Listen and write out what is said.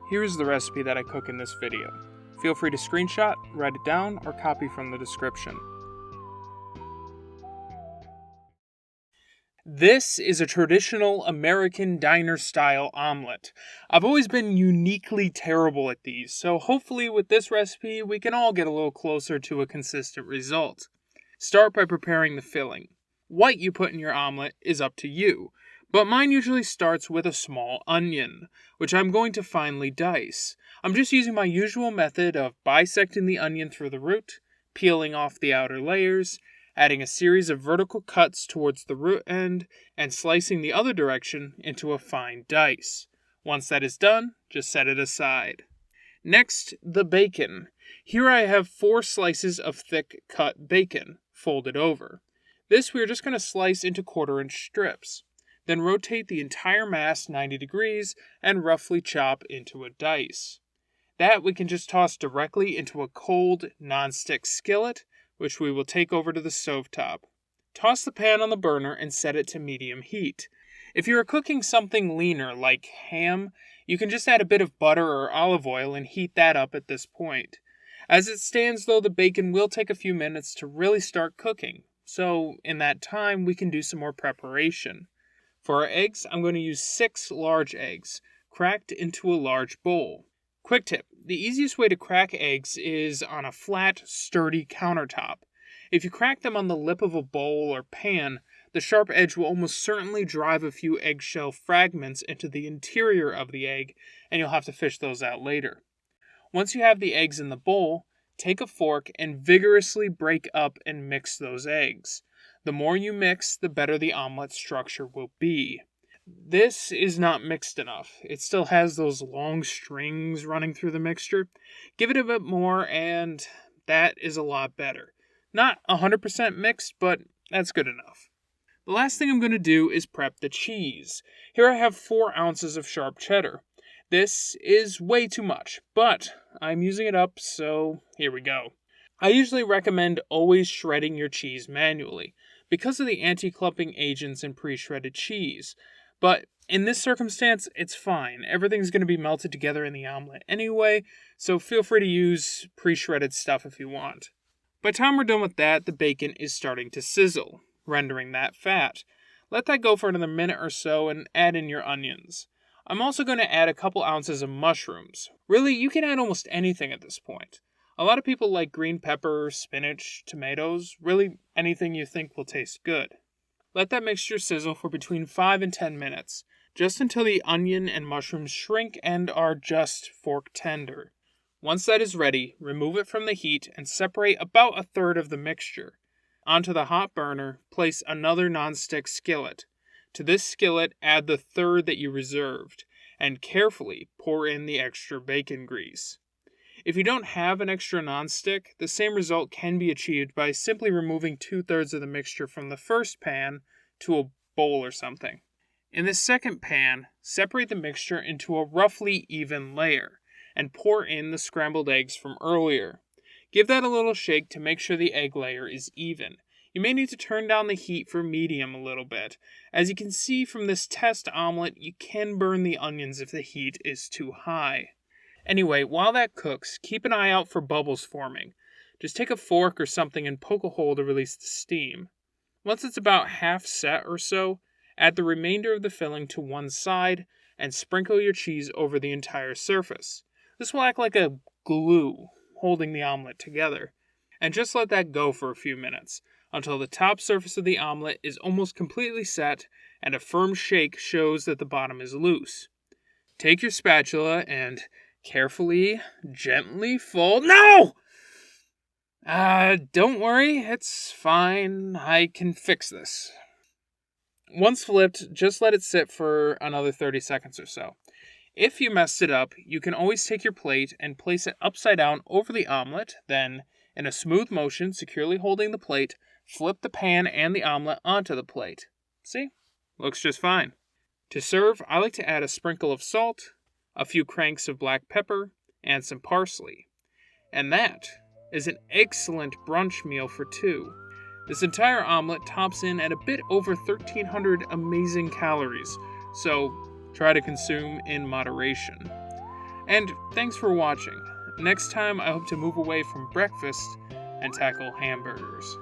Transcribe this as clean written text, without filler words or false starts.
Here is the recipe that I cook in this video. Feel free to screenshot, write it down, or copy from the description. This is a traditional American diner-style omelet. I've always been uniquely terrible at these, so hopefully with this recipe we can all get a little closer to a consistent result. Start by preparing the filling. What you put in your omelet is up to you, but mine usually starts with a small onion, which I'm going to finely dice. I'm just using my usual method of bisecting the onion through the root, peeling off the outer layers, adding a series of vertical cuts towards the root end, and slicing the other direction into a fine dice. Once that is done, just set it aside. Next, the bacon. Here I have 4 slices of thick cut bacon, folded over. This we are just going to slice into 1/4-inch strips. Then rotate the entire mass 90 degrees and roughly chop into a dice. That we can just toss directly into a cold, non-stick skillet, which we will take over to the stovetop. Toss the pan on the burner and set it to medium heat. If you are cooking something leaner like ham, you can just add a bit of butter or olive oil and heat that up at this point. As it stands though, the bacon will take a few minutes to really start cooking, so in that time we can do some more preparation. For our eggs, I'm going to use 6 large eggs, cracked into a large bowl. Quick tip, the easiest way to crack eggs is on a flat, sturdy countertop. If you crack them on the lip of a bowl or pan, the sharp edge will almost certainly drive a few eggshell fragments into the interior of the egg, and you'll have to fish those out later. Once you have the eggs in the bowl, take a fork and vigorously break up and mix those eggs. The more you mix, the better the omelet structure will be. This is not mixed enough. It still has those long strings running through the mixture. Give it a bit more and that is a lot better. Not 100% mixed, but that's good enough. The last thing I'm going to do is prep the cheese. Here I have 4 ounces of sharp cheddar. This is way too much, but I'm using it up, so here we go. I usually recommend always shredding your cheese manually because of the anti-clumping agents in pre-shredded cheese. But in this circumstance, it's fine. Everything's going to be melted together in the omelet anyway, so feel free to use pre-shredded stuff if you want. By the time we're done with that, the bacon is starting to sizzle, rendering that fat. Let that go for another minute or so and add in your onions. I'm also going to add a couple ounces of mushrooms. Really, you can add almost anything at this point. A lot of people like green pepper, spinach, tomatoes, really anything you think will taste good. Let that mixture sizzle for between 5 and 10 minutes, just until the onion and mushrooms shrink and are just fork tender. Once that is ready, remove it from the heat and separate about 1/3 of the mixture. Onto the hot burner, place another non-stick skillet. To this skillet, add the 1/3 that you reserved, and carefully pour in the extra bacon grease. If you don't have an extra non-stick, the same result can be achieved by simply removing 2/3 of the mixture from the first pan to a bowl or something. In the second pan, separate the mixture into a roughly even layer, and pour in the scrambled eggs from earlier. Give that a little shake to make sure the egg layer is even. You may need to turn down the heat for medium a little bit. As you can see from this test omelet, you can burn the onions if the heat is too high. Anyway, while that cooks, keep an eye out for bubbles forming. Just take a fork or something and poke a hole to release the steam. Once it's about half set or so, add the remainder of the filling to one side and sprinkle your cheese over the entire surface. This will act like a glue holding the omelet together. And just let that go for a few minutes until the top surface of the omelet is almost completely set and a firm shake shows that the bottom is loose. Take your spatula and carefully, gently fold. No! Don't worry, it's fine. I can fix this. Once flipped, just let it sit for another 30 seconds or so. If you messed it up, you can always take your plate and place it upside down over the omelet, then, in a smooth motion, securely holding the plate, flip the pan and the omelet onto the plate. See? Looks just fine. To serve, I like to add a sprinkle of salt, a few cranks of black pepper, and some parsley. And that is an excellent brunch meal for 2. This entire omelet tops in at a bit over 1,300 amazing calories, so try to consume in moderation. And thanks for watching. Next time, I hope to move away from breakfast and tackle hamburgers.